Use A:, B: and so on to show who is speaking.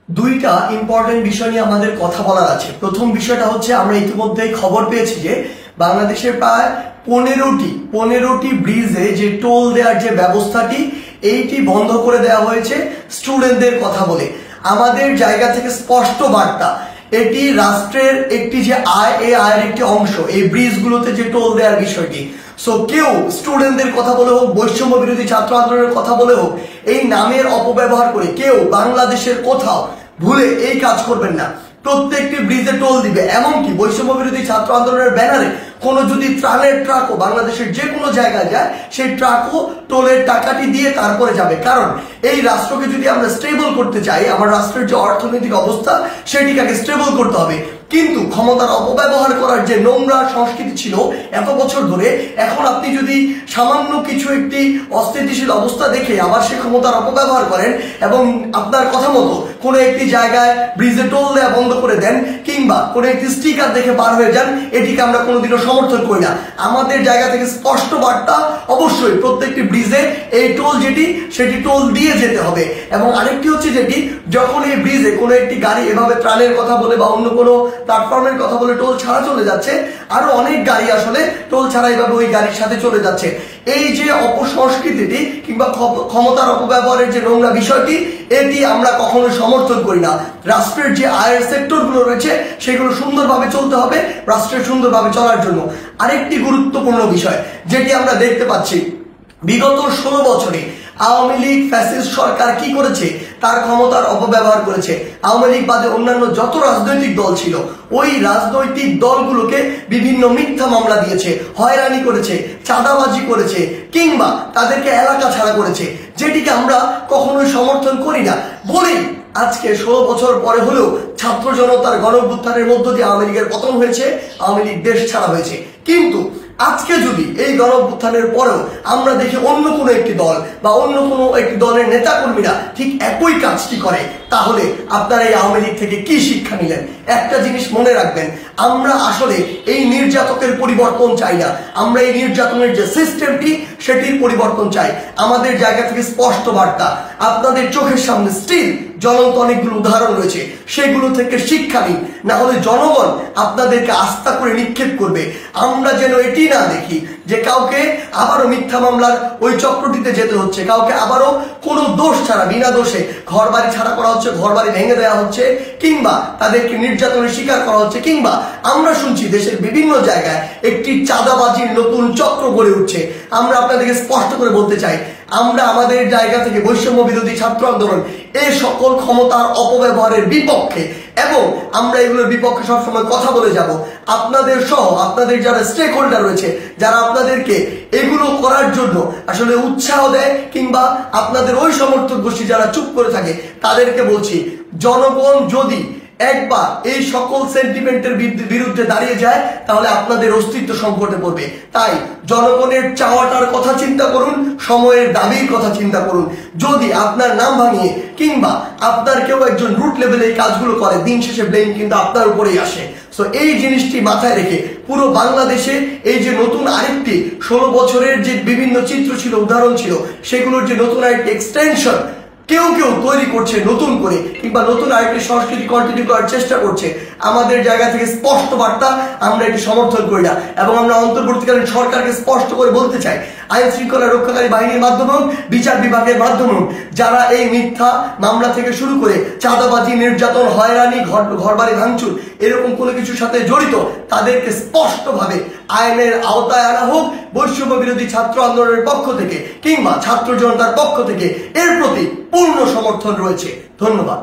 A: দুইটা ইম্পর্টেন্ট বিষয় নিয়ে আমাদের কথা বলার আছে। প্রথম বিষয়টা হচ্ছে আমরা ইতিমধ্যে খবর পেয়েছি যে বাংলাদেশের প্রায় 15টি ব্রিজে যে টোল দেওয়ার যে ব্যবস্থাটি এইটি বন্ধ করে দেওয়া হয়েছে স্টুডেন্টদের কথা বলে। আমাদের জায়গা থেকে স্পষ্ট বার্তা, এটি রাষ্ট্রের একটি যে আয়, এই আয়ের একটি অংশ এই ব্রিজগুলোতে যে টোল দেওয়ার বিষয়টি। সো কেউ স্টুডেন্টদের কথা বলে হোক, বৈষম্য বিরোধী ছাত্র আন্দোলনের কথা বলে হোক, এই নামের অপব্যবহার করে কেউ বাংলাদেশের কোথাও ভুলে এই কাজ করবেন না। প্রত্যেকটি ব্রিজে টোল দিবে, এমনকি বৈষম্য বিরোধী ছাত্র আন্দোলনের ব্যানারে কোনো যদি ত্রাণের ট্রাকও বাংলাদেশের যে কোনো জায়গায় যায়, সেই ট্রাকও টোলের টাকাটি দিয়ে তারপরে যাবে। কারণ এই রাষ্ট্রকে যদি আমরা স্টেবল করতে চাই, আমার রাষ্ট্রের যে অর্থনৈতিক অবস্থা সেটিকে আগে স্টেবল করতে হবে। কিন্তু ক্ষমতার অপব্যবহার করার যে নোংরা সংস্কৃতি ছিল এত বছর ধরে, এখন আপনি যদি সামান্য কিছু একটি অস্থিতিশীল অবস্থা দেখে আবার সে ক্ষমতার অপব্যবহার করেন এবং আপনার কথা মতো কোনো একটি জায়গায় ব্রিজে টোল দেওয়া বন্ধ করে দেন কিংবা কোনো একটি স্টিকার দেখে পার হয়ে যান, এটিকে আমরা কোনোদিনও সমর্থন করি না। আমাদের জায়গা থেকে স্পষ্ট বার্তা, অবশ্যই প্রত্যেকটি ব্রিজে এই টোল যেটি সেটি টোল দিয়ে যেতে হবে। এবং আরেকটি হচ্ছে যেটি, যখন এই ব্রিজে কোনো একটি গাড়ি এভাবে ত্রাণের কথা বলে বা অন্য কোনো প্ল্যাটফর্মের কথা বলে টোল ছাড়া চলে যাচ্ছে, আরো অনেক গাড়ি আসলে টোল ছাড়া এইভাবে ওই গাড়ির সাথে চলে যাচ্ছে। এই যে অপসংস্কৃতিটি কিংবা ক্ষমতার অপব্যবহারের যে নোংরা বিষয়টি, এটি আমরা কখনো সমর্থন করি না। রাষ্ট্রের যে আয়ের সেক্টরগুলো রয়েছে সেগুলো সুন্দরভাবে চলতে হবে রাষ্ট্রের সুন্দরভাবে চলার জন্য। আরেকটি গুরুত্বপূর্ণ বিষয় যেটি আমরা দেখতে পাচ্ছি, বিগত 16 বছরে আওয়ামী লীগ ফ্যাসিস্ট সরকার কি করেছে, তার ক্ষমতার অপব্যবহার করেছে। আওয়ামী লীগ বাদে অন্যান্য যত রাজনৈতিক দল ছিল, ওই রাজনৈতিক দলগুলোকে বিভিন্ন মিথ্যা মামলা দিয়েছে, হয়রানি করেছে, চাঁদাবাজি করেছে কিংবা তাদেরকে এলাকা ছাড়া করেছে, যেটিকে আমরা কখনোই সমর্থন করি না। বলেই আজকে 16 বছর পরে হলেও ছাত্র জনতার গণঅভ্যুত্থানের মধ্য দিয়ে আওয়ামী লীগের পতন হয়েছে, আওয়ামী লীগ দেশ ছাড়া হয়েছে। কিন্তু আজকে যদি এই গণঅভ্যুত্থানের পরেও আমরা দেখি অন্য কোনো একটি দল বা অন্য কোনো একটি দলের নেতাকর্মীরা ঠিক একই কাজটি করে, তাহলে আপনারা এই আওয়ামী লীগ থেকে কি শিক্ষা নিলেন? একটা জিনিস মনে রাখবেন, আমরা আসলে এই নির্যাতকের পরিবর্তন চাই না, আমরা এই নির্যাতনের যে সিস্টেমটি সেটির পরিবর্তন চাই। আমাদের জায়গা থেকে স্পষ্ট বার্তা, আপনাদের চোখের সামনে স্টিল জ্বলন্ত অনেকগুলো উদাহরণ রয়েছে, সেগুলো থেকে শিক্ষা নিন, না হলে জনগণ আপনাদেরকে আস্থা করে নিক্ষেপ করবে। আমরা যেন এটি না দেখি যে কাউকে আবারও মিথ্যা মামলার ওই চক্রটিতে যেতে হচ্ছে, কাউকে আবারও কোনো দোষ ছাড়া বিনা দোষে ঘর বাড়ি ছাড়া করা হচ্ছে, ঘর বাড়ি ভেঙে দেওয়া হচ্ছে কিংবা তাদেরকে নির্যাতনের শিকার করা হচ্ছে, কিংবা আমরা শুনছি দেশের বিভিন্ন জায়গায় একটি চাঁদাবাজির নতুন চক্র গড়ে উঠছে। আমরা আপনাদেরকে স্পষ্ট করে বলতে চাই, আমরা আমাদের জায়গা থেকে বৈষম্য বিরোধী ছাত্র আন্দোলন এই সকল ক্ষমতার অপব্যবহারের বিপক্ষে, এবং আমরা এগুলোর বিপক্ষে সবসময় কথা বলে যাব। আপনাদের সহ আপনাদের যারা স্টেক হোল্ডার রয়েছে, যারা আপনাদেরকে এগুলো করার জন্য আসলে উৎসাহ দেয় কিংবা আপনাদের ওই সমর্থক গোষ্ঠী যারা চুপ করে থাকে, তাদেরকে বলছি, জনগণ যদি একবার এই সকল সেন্টিমেন্টের বিরুদ্ধে দাঁড়িয়ে যায়, তাহলে আপনাদের অস্তিত্ব সংকটে পড়বে। তাই জনগণের চাওয়াটার কথা চিন্তা করুন, সময়ের দাবির কথা চিন্তা করুন। যদি আপনার নাম ভাঙিয়ে কিংবা আপনার কেউ একজন রুট লেভেলে এই কাজগুলো করে, দিন শেষে ব্লেম কিন্তু আপনার উপরেই আসে। সো এই জিনিসটি মাথায় রেখে পুরো বাংলাদেশে এই যে নতুন আরেকটি 16 বছরের যে বিভিন্ন চিত্র ছিল, উদাহরণ ছিল, সেগুলোর যে নতুন আরেকটি এক্সটেনশন কেউ কেউ তৈরি করছে নতুন করে কিংবা নতুন আরেকটি সংস্কৃতি কন্টিনিউ করার চেষ্টা করছে, আমাদের জায়গা থেকে স্পষ্ট বার্তা, আমরা এটি সমর্থন করি না। এবং আমরা অন্তর্বর্তীকালীন সরকারকে স্পষ্ট করে বলতে চাই, আইন শৃঙ্খলা রক্ষাকারী বাহিনীর মাধ্যমেও বিচার বিভাগের মাধ্যমেও যারা এই মিথ্যা মামলা থেকে শুরু করে চাঁদাবাজি, নির্যাতন, হয়রানি, ঘরবাড়ি ভাঙচুর এরকম কোনো কিছুর সাথে জড়িত, তাদেরকে স্পষ্টভাবে আইনের আওতায় আনা হোক। বৈষম্য বিরোধী ছাত্র আন্দোলনের পক্ষ থেকে কিংবা ছাত্র জনতার পক্ষ থেকে এর প্রতি পূর্ণ সমর্থন রয়েছে। ধন্যবাদ।